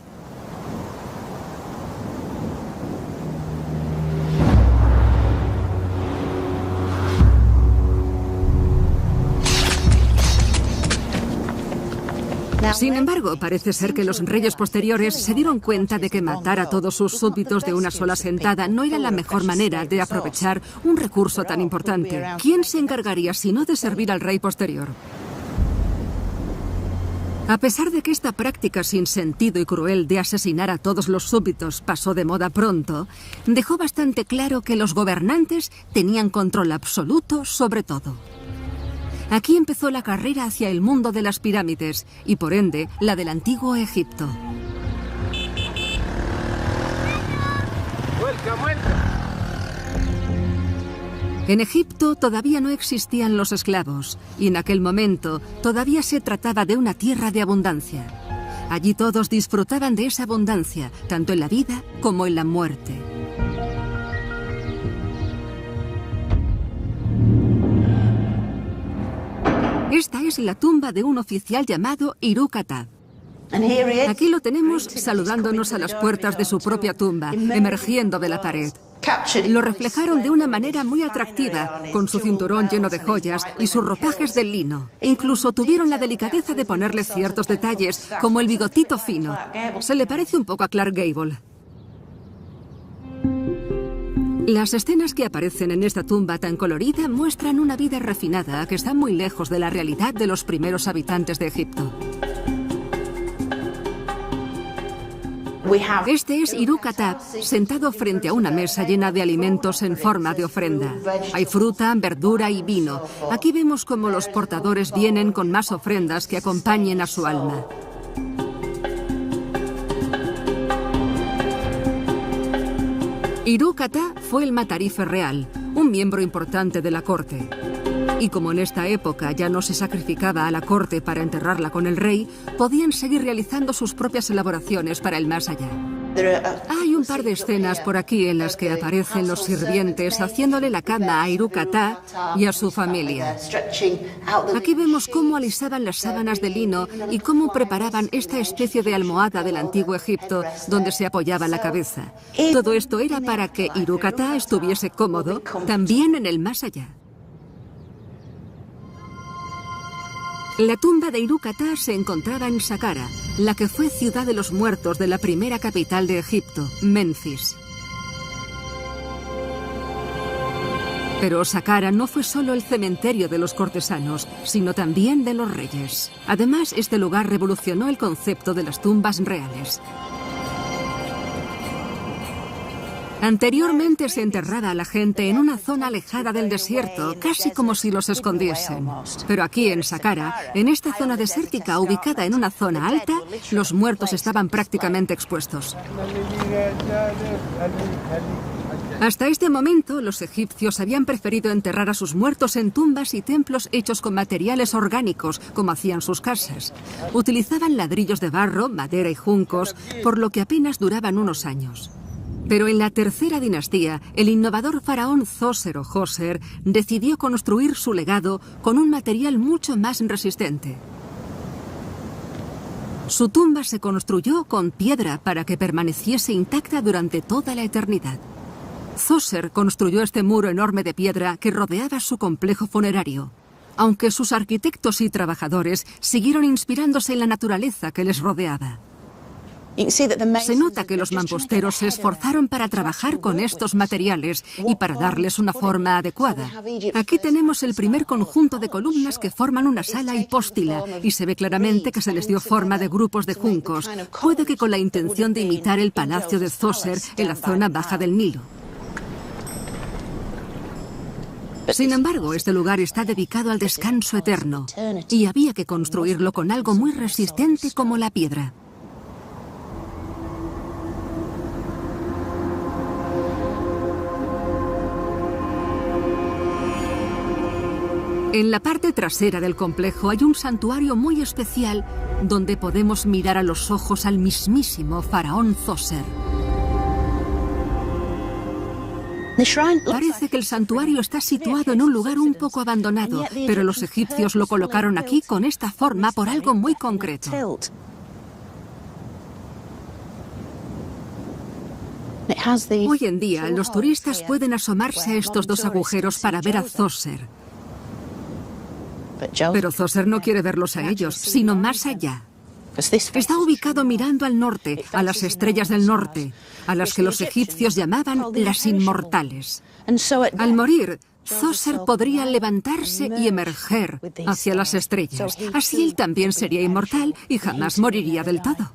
Sin embargo, parece ser que los reyes posteriores se dieron cuenta de que matar a todos sus súbditos de una sola sentada no era la mejor manera de aprovechar un recurso tan importante. ¿Quién se encargaría sino de servir al rey posterior? A pesar de que esta práctica sin sentido y cruel de asesinar a todos los súbditos pasó de moda pronto, dejó bastante claro que los gobernantes tenían control absoluto sobre todo. Aquí empezó la carrera hacia el mundo de las pirámides y, por ende, la del antiguo Egipto. En Egipto todavía no existían los esclavos y en aquel momento todavía se trataba de una tierra de abundancia. Allí todos disfrutaban de esa abundancia, tanto en la vida como en la muerte. Esta es la tumba de un oficial llamado Iru-Katab. Aquí lo tenemos saludándonos a las puertas de su propia tumba, emergiendo de la pared. Lo reflejaron de una manera muy atractiva, con su cinturón lleno de joyas y sus ropajes de lino. Incluso tuvieron la delicadeza de ponerle ciertos detalles, como el bigotito fino. Se le parece un poco a Clark Gable. Las escenas que aparecen en esta tumba tan colorida muestran una vida refinada que está muy lejos de la realidad de los primeros habitantes de Egipto. Este es Iru-Katab, sentado frente a una mesa llena de alimentos en forma de ofrenda. Hay fruta, verdura y vino. Aquí vemos cómo los portadores vienen con más ofrendas que acompañen a su alma. Hiru-Kata fue el matarife real, un miembro importante de la corte. Y como en esta época ya no se sacrificaba a la corte para enterrarla con el rey, podían seguir realizando sus propias elaboraciones para el más allá. Hay un par de escenas por aquí en las que aparecen los sirvientes haciéndole la cama a Hiru-Kata y a su familia. Aquí vemos cómo alisaban las sábanas de lino y cómo preparaban esta especie de almohada del antiguo Egipto donde se apoyaba la cabeza. Todo esto era para que Hiru-Kata estuviese cómodo también en el más allá. La tumba de Hiru-Kata se encontraba en Saqqara, la que fue ciudad de los muertos de la primera capital de Egipto, Menfis. Pero Saqqara no fue solo el cementerio de los cortesanos, sino también de los reyes. Además, este lugar revolucionó el concepto de las tumbas reales. Anteriormente se enterraba a la gente en una zona alejada del desierto, casi como si los escondiesen. Pero aquí en Saqqara, en esta zona desértica ubicada en una zona alta, los muertos estaban prácticamente expuestos. Hasta este momento, los egipcios habían preferido enterrar a sus muertos en tumbas y templos hechos con materiales orgánicos, como hacían sus casas. Utilizaban ladrillos de barro, madera y juncos, por lo que apenas duraban unos años. Pero en la tercera dinastía, el innovador faraón Djoser o Djoser decidió construir su legado con un material mucho más resistente. Su tumba se construyó con piedra para que permaneciese intacta durante toda la eternidad. Djoser construyó este muro enorme de piedra que rodeaba su complejo funerario, aunque sus arquitectos y trabajadores siguieron inspirándose en la naturaleza que les rodeaba. Se nota que los mamposteros se esforzaron para trabajar con estos materiales y para darles una forma adecuada. Aquí tenemos el primer conjunto de columnas que forman una sala hipóstila y se ve claramente que se les dio forma de grupos de juncos, puede que con la intención de imitar el palacio de Djoser en la zona baja del Nilo. Sin embargo, este lugar está dedicado al descanso eterno y había que construirlo con algo muy resistente como la piedra. En la parte trasera del complejo hay un santuario muy especial donde podemos mirar a los ojos al mismísimo faraón Djoser. Parece que el santuario está situado en un lugar un poco abandonado, pero los egipcios lo colocaron aquí con esta forma por algo muy concreto. Hoy en día, los turistas pueden asomarse a estos dos agujeros para ver a Djoser. Pero Djoser no quiere verlos a ellos, sino más allá. Está ubicado mirando al norte, a las estrellas del norte, a las que los egipcios llamaban las inmortales. Al morir, Djoser podría levantarse y emerger hacia las estrellas. Así él también sería inmortal y jamás moriría del todo.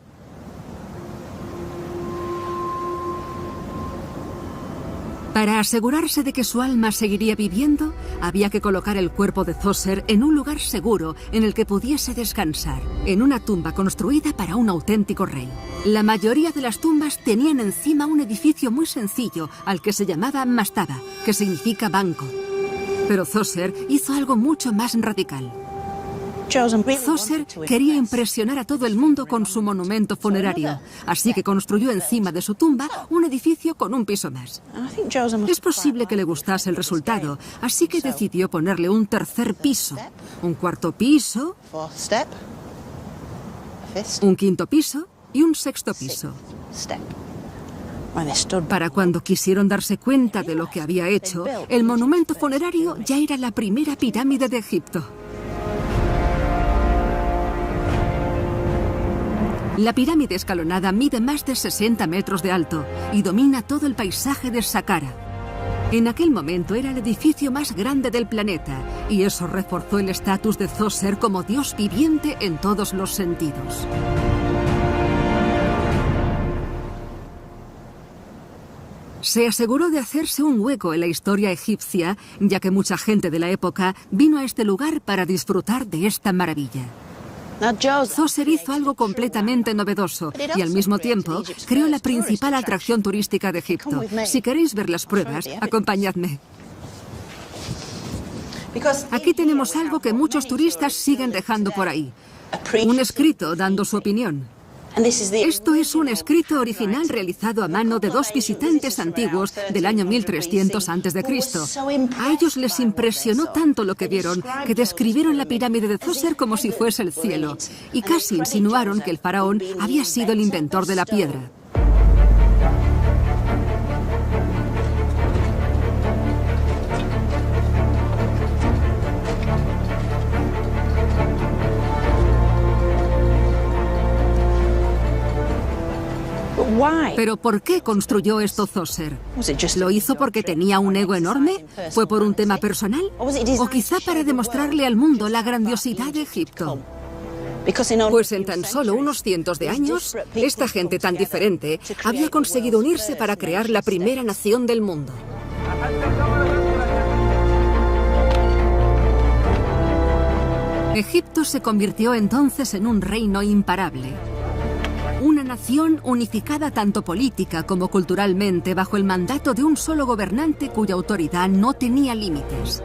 Para asegurarse de que su alma seguiría viviendo, había que colocar el cuerpo de Djoser en un lugar seguro en el que pudiese descansar, en una tumba construida para un auténtico rey. La mayoría de las tumbas tenían encima un edificio muy sencillo al que se llamaba mastaba, que significa banco. Pero Djoser hizo algo mucho más radical. Djoser quería impresionar a todo el mundo con su monumento funerario, así que construyó encima de su tumba un edificio con un piso más. Es posible que le gustase el resultado, así que decidió ponerle un tercer piso, un cuarto piso, un quinto piso y un sexto piso. Para cuando quisieron darse cuenta de lo que había hecho, el monumento funerario ya era la primera pirámide de Egipto. La pirámide escalonada mide más de 60 metros de alto y domina todo el paisaje de Saqqara. En aquel momento era el edificio más grande del planeta y eso reforzó el estatus de Djoser como dios viviente en todos los sentidos. Se aseguró de hacerse un hueco en la historia egipcia, ya que mucha gente de la época vino a este lugar para disfrutar de esta maravilla. Zoser hizo algo completamente novedoso y al mismo tiempo creó la principal atracción turística de Egipto. Si queréis ver las pruebas, acompañadme. Aquí tenemos algo que muchos turistas siguen dejando por ahí. Un escrito dando su opinión. Esto es un escrito original realizado a mano de dos visitantes antiguos del año 1300 a.C. A ellos les impresionó tanto lo que vieron que describieron la pirámide de Zoser como si fuese el cielo y casi insinuaron que el faraón había sido el inventor de la piedra. ¿Pero por qué construyó esto Zoser? ¿Lo hizo porque tenía un ego enorme? ¿Fue por un tema personal? ¿O quizá para demostrarle al mundo la grandiosidad de Egipto? Pues en tan solo unos cientos de años, esta gente tan diferente había conseguido unirse para crear la primera nación del mundo. Egipto se convirtió entonces en un reino imparable. Una nación unificada tanto política como culturalmente bajo el mandato de un solo gobernante cuya autoridad no tenía límites.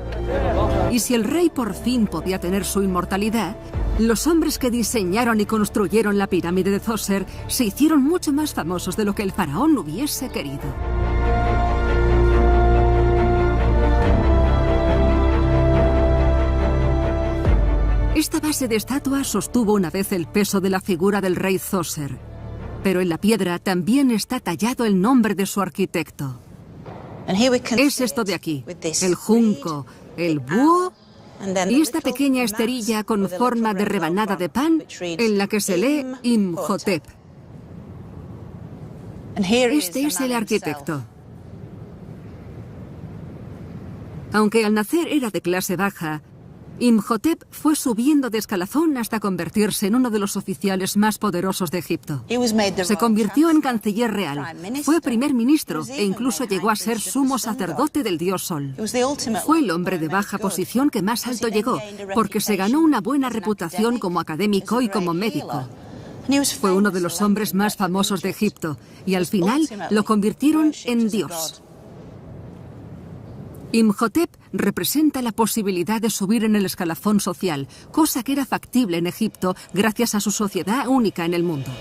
Y si el rey por fin podía tener su inmortalidad, los hombres que diseñaron y construyeron la pirámide de Zoser se hicieron mucho más famosos de lo que el faraón hubiese querido. Esta base de estatua sostuvo una vez el peso de la figura del rey Zoser, pero en la piedra también está tallado el nombre de su arquitecto. Es esto de aquí, el junco, el búho y esta pequeña esterilla con forma de rebanada de pan en la que se lee Imhotep. Este es el arquitecto. Aunque al nacer era de clase baja, Imhotep fue subiendo de escalafón hasta convertirse en uno de los oficiales más poderosos de Egipto. Se convirtió en canciller real, fue primer ministro e incluso llegó a ser sumo sacerdote del dios Sol. Fue el hombre de baja posición que más alto llegó, porque se ganó una buena reputación como académico y como médico. Fue uno de los hombres más famosos de Egipto y al final lo convirtieron en dios. Imhotep representa la posibilidad de subir en el escalafón social, cosa que era factible en Egipto gracias a su sociedad única en el mundo.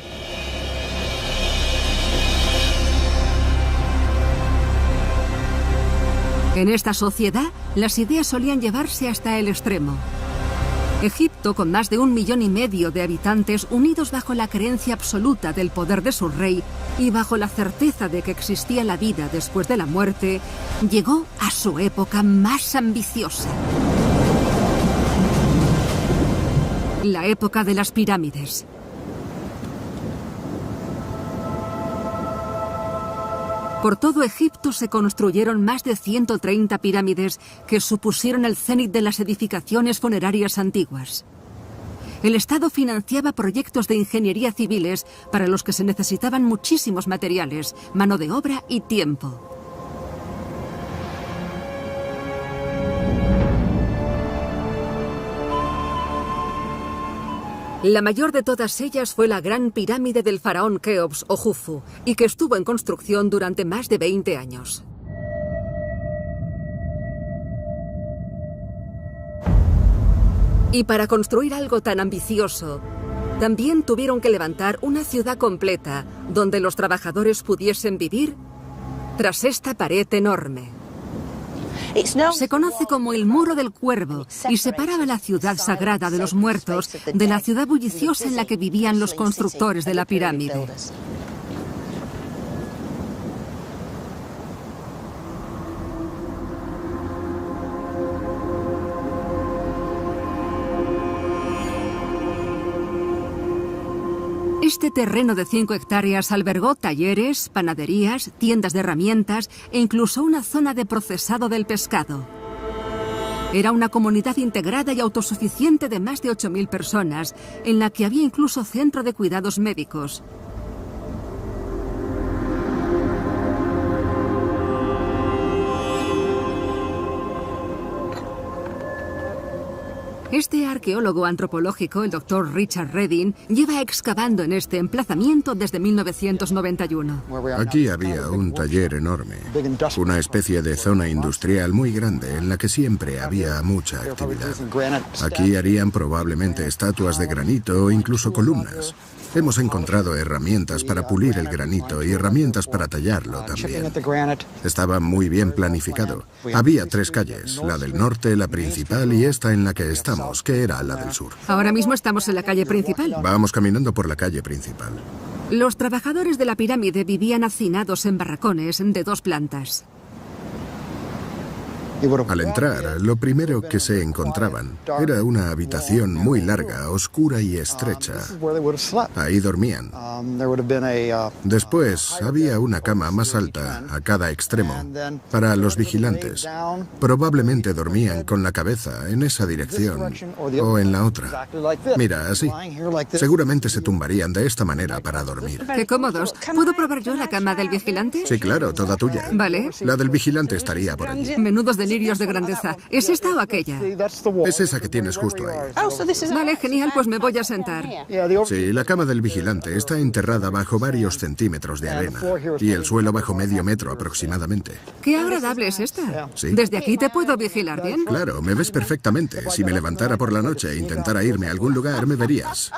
En esta sociedad, las ideas solían llevarse hasta el extremo. Egipto, con más de 1,5 millones de habitantes unidos bajo la creencia absoluta del poder de su rey y bajo la certeza de que existía la vida después de la muerte, llegó a su época más ambiciosa. La época de las pirámides. Por todo Egipto se construyeron más de 130 pirámides que supusieron el cénit de las edificaciones funerarias antiguas. El Estado financiaba proyectos de ingeniería civiles para los que se necesitaban muchísimos materiales, mano de obra y tiempo. La mayor de todas ellas fue la gran pirámide del faraón Keops o Jufu, y que estuvo en construcción durante más de 20 años. Y para construir algo tan ambicioso, también tuvieron que levantar una ciudad completa donde los trabajadores pudiesen vivir tras esta pared enorme. Se conoce como el Muro del Cuervo y separaba la ciudad sagrada de los muertos de la ciudad bulliciosa en la que vivían los constructores de la pirámide. Este terreno de 5 hectáreas albergó talleres, panaderías, tiendas de herramientas e incluso una zona de procesado del pescado. Era una comunidad integrada y autosuficiente de más de 8.000 personas, en la que había incluso centro de cuidados médicos. Este arqueólogo antropológico, el Dr. Richard Redding, lleva excavando en este emplazamiento desde 1991. Aquí había un taller enorme, una especie de zona industrial muy grande en la que siempre había mucha actividad. Aquí harían probablemente estatuas de granito o incluso columnas. Hemos encontrado herramientas para pulir el granito y herramientas para tallarlo también. Estaba muy bien planificado. Había 3 calles, la del norte, la principal y esta en la que estamos, que era la del sur. Ahora mismo estamos en la calle principal. Vamos caminando por la calle principal. Los trabajadores de la pirámide vivían hacinados en barracones de 2 plantas. Al entrar, lo primero que se encontraban era una habitación muy larga, oscura y estrecha. Ahí dormían. Después había una cama más alta a cada extremo para los vigilantes. Probablemente dormían con la cabeza en esa dirección o en la otra. Mira, así. Seguramente se tumbarían de esta manera para dormir. ¡Qué cómodos! ¿Puedo probar yo la cama del vigilante? Sí, claro, toda tuya. Vale. La del vigilante estaría por allí. Menudos delirios de grandeza. ¿Es esta o aquella? Es esa que tienes justo ahí. Vale, genial, pues me voy a sentar. Sí, la cama del vigilante está enterrada bajo varios centímetros de arena y el suelo bajo medio metro aproximadamente. ¡Qué agradable es esta! Sí. ¿Desde aquí te puedo vigilar bien? Claro, me ves perfectamente. Si me levantara por la noche e intentara irme a algún lugar, me verías.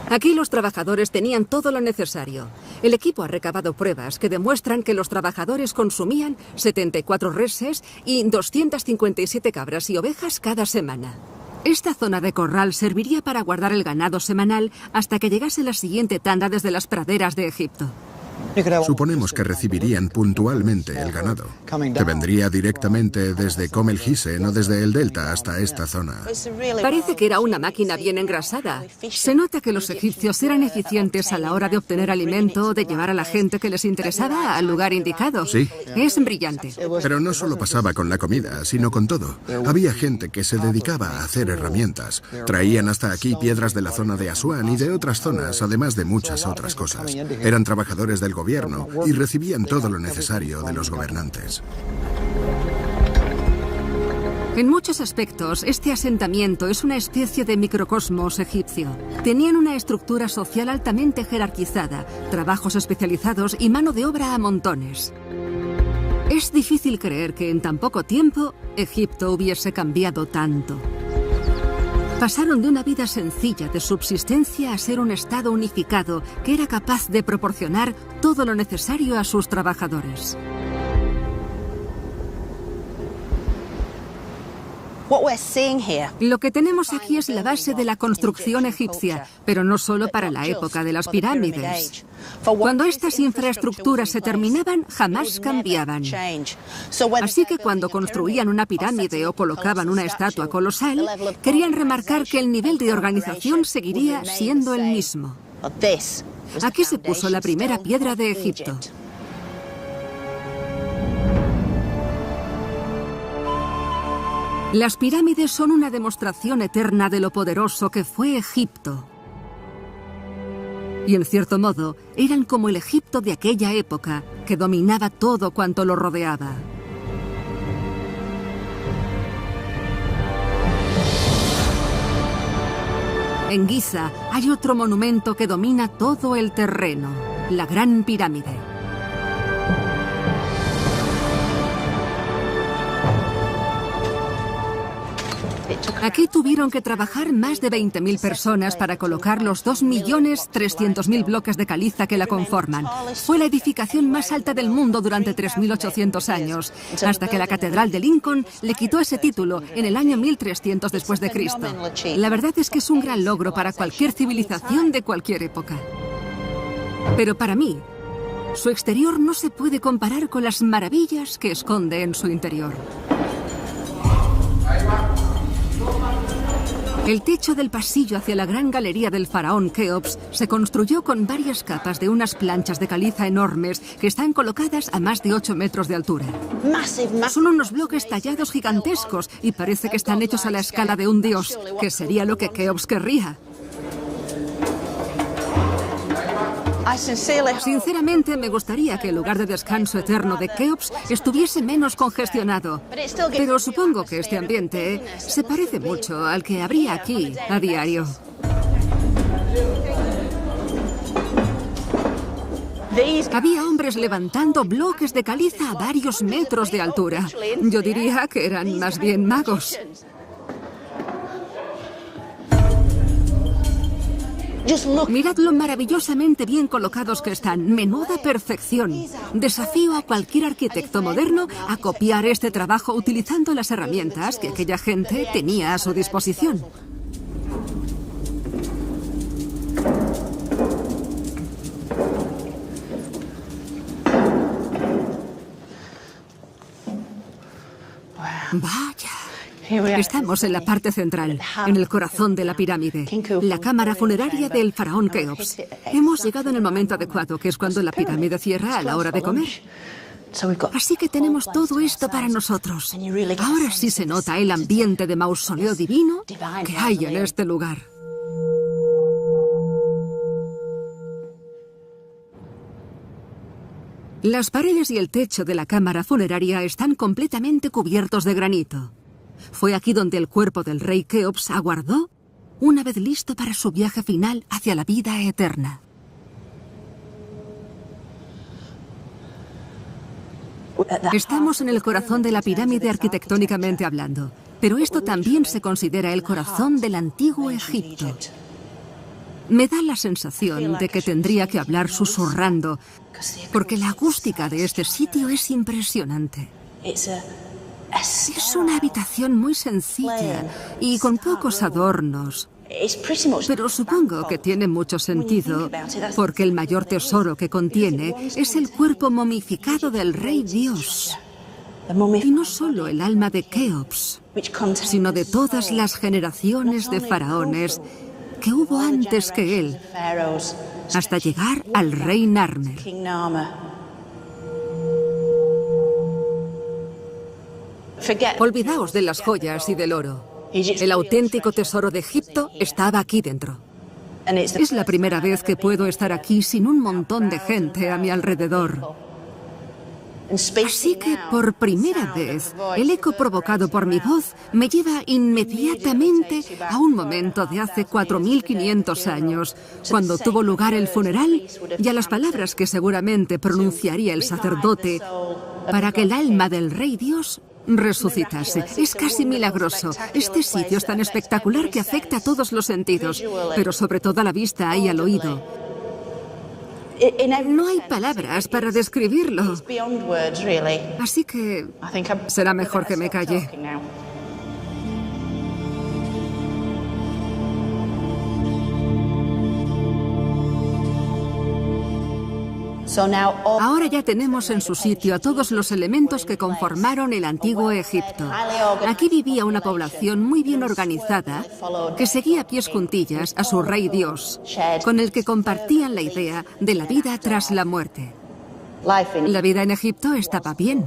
Aquí los trabajadores tenían todo lo necesario. El equipo ha recabado pruebas que demuestran que los trabajadores consumían 74 reses y 257 cabras y ovejas cada semana. Esta zona de corral serviría para guardar el ganado semanal hasta que llegase la siguiente tanda desde las praderas de Egipto. Suponemos que recibirían puntualmente el ganado, que vendría directamente desde Kom el Gisen o desde el delta hasta esta zona. Parece que era una máquina bien engrasada. Se nota que los egipcios eran eficientes a la hora de obtener alimento o de llevar a la gente que les interesaba al lugar indicado. Sí. Es brillante. Pero no solo pasaba con la comida, sino con todo. Había gente que se dedicaba a hacer herramientas. Traían hasta aquí piedras de la zona de Asuán y de otras zonas, además de muchas otras cosas. Eran trabajadores del gobierno y recibían todo lo necesario de los gobernantes. En muchos aspectos, este asentamiento es una especie de microcosmos egipcio. Tenían una estructura social altamente jerarquizada, trabajos especializados y mano de obra a montones. Es difícil creer que en tan poco tiempo Egipto hubiese cambiado tanto. Pasaron de una vida sencilla de subsistencia a ser un estado unificado que era capaz de proporcionar todo lo necesario a sus trabajadores. Lo que tenemos aquí es la base de la construcción egipcia, pero no solo para la época de las pirámides. Cuando estas infraestructuras se terminaban, jamás cambiaban. Así que cuando construían una pirámide o colocaban una estatua colosal, querían remarcar que el nivel de organización seguiría siendo el mismo. Aquí se puso la primera piedra de Egipto. Las pirámides son una demostración eterna de lo poderoso que fue Egipto. Y en cierto modo, eran como el Egipto de aquella época, que dominaba todo cuanto lo rodeaba. En Giza hay otro monumento que domina todo el terreno, la Gran Pirámide. Aquí tuvieron que trabajar más de 20.000 personas para colocar los 2.300.000 bloques de caliza que la conforman. Fue la edificación más alta del mundo durante 3.800 años, hasta que la Catedral de Lincoln le quitó ese título en el año 1300 después de Cristo. La verdad es que es un gran logro para cualquier civilización de cualquier época. Pero para mí, su exterior no se puede comparar con las maravillas que esconde en su interior. El techo del pasillo hacia la gran galería del faraón Keops se construyó con varias capas de unas planchas de caliza enormes que están colocadas a más de 8 metros de altura. Son unos bloques tallados gigantescos y parece que están hechos a la escala de un dios, que sería lo que Keops querría. Sinceramente, me gustaría que el lugar de descanso eterno de Keops estuviese menos congestionado. Pero supongo que este ambiente se parece mucho al que habría aquí a diario. Había hombres levantando bloques de caliza a varios metros de altura. Yo diría que eran más bien magos. Mirad lo maravillosamente bien colocados que están. Menuda perfección. Desafío a cualquier arquitecto moderno a copiar este trabajo utilizando las herramientas que aquella gente tenía a su disposición. Vaya. Estamos en la parte central, en el corazón de la pirámide, la cámara funeraria del faraón Keops. Hemos llegado en el momento adecuado, que es cuando la pirámide cierra a la hora de comer. Así que tenemos todo esto para nosotros. Ahora sí se nota el ambiente de mausoleo divino que hay en este lugar. Las paredes y el techo de la cámara funeraria están completamente cubiertos de granito. Fue aquí donde el cuerpo del rey Keops aguardó una vez listo para su viaje final hacia la vida eterna. Estamos en el corazón de la pirámide arquitectónicamente hablando, pero esto también se considera el corazón del antiguo Egipto. Me da la sensación de que tendría que hablar susurrando, porque la acústica de este sitio es impresionante. Es una habitación muy sencilla y con pocos adornos, pero supongo que tiene mucho sentido, porque el mayor tesoro que contiene es el cuerpo momificado del rey Dios. Y no solo el alma de Keops, sino de todas las generaciones de faraones que hubo antes que él, hasta llegar al rey Narmer. Olvidaos de las joyas y del oro. El auténtico tesoro de Egipto estaba aquí dentro. Es la primera vez que puedo estar aquí sin un montón de gente a mi alrededor. Así que, por primera vez, el eco provocado por mi voz me lleva inmediatamente a un momento de hace 4.500 años, cuando tuvo lugar el funeral, y a las palabras que seguramente pronunciaría el sacerdote para que el alma del rey Dios resucitase. Es casi milagroso. Este sitio es tan espectacular que afecta a todos los sentidos, pero sobre todo a la vista y al oído. No hay palabras para describirlo. Así que será mejor que me calle. Ahora ya tenemos en su sitio a todos los elementos que conformaron el antiguo Egipto. Aquí vivía una población muy bien organizada que seguía a pies juntillas a su rey Dios, con el que compartían la idea de la vida tras la muerte. La vida en Egipto estaba bien.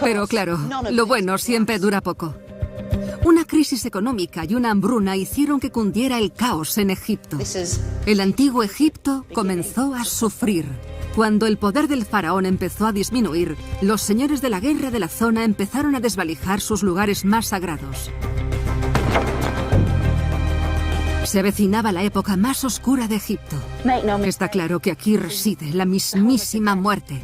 Pero claro, lo bueno siempre dura poco. Una crisis económica y una hambruna hicieron que cundiera el caos en Egipto. El antiguo Egipto comenzó a sufrir. Cuando el poder del faraón empezó a disminuir, los señores de la guerra de la zona empezaron a desvalijar sus lugares más sagrados. Se avecinaba la época más oscura de Egipto. Está claro que aquí reside la mismísima muerte.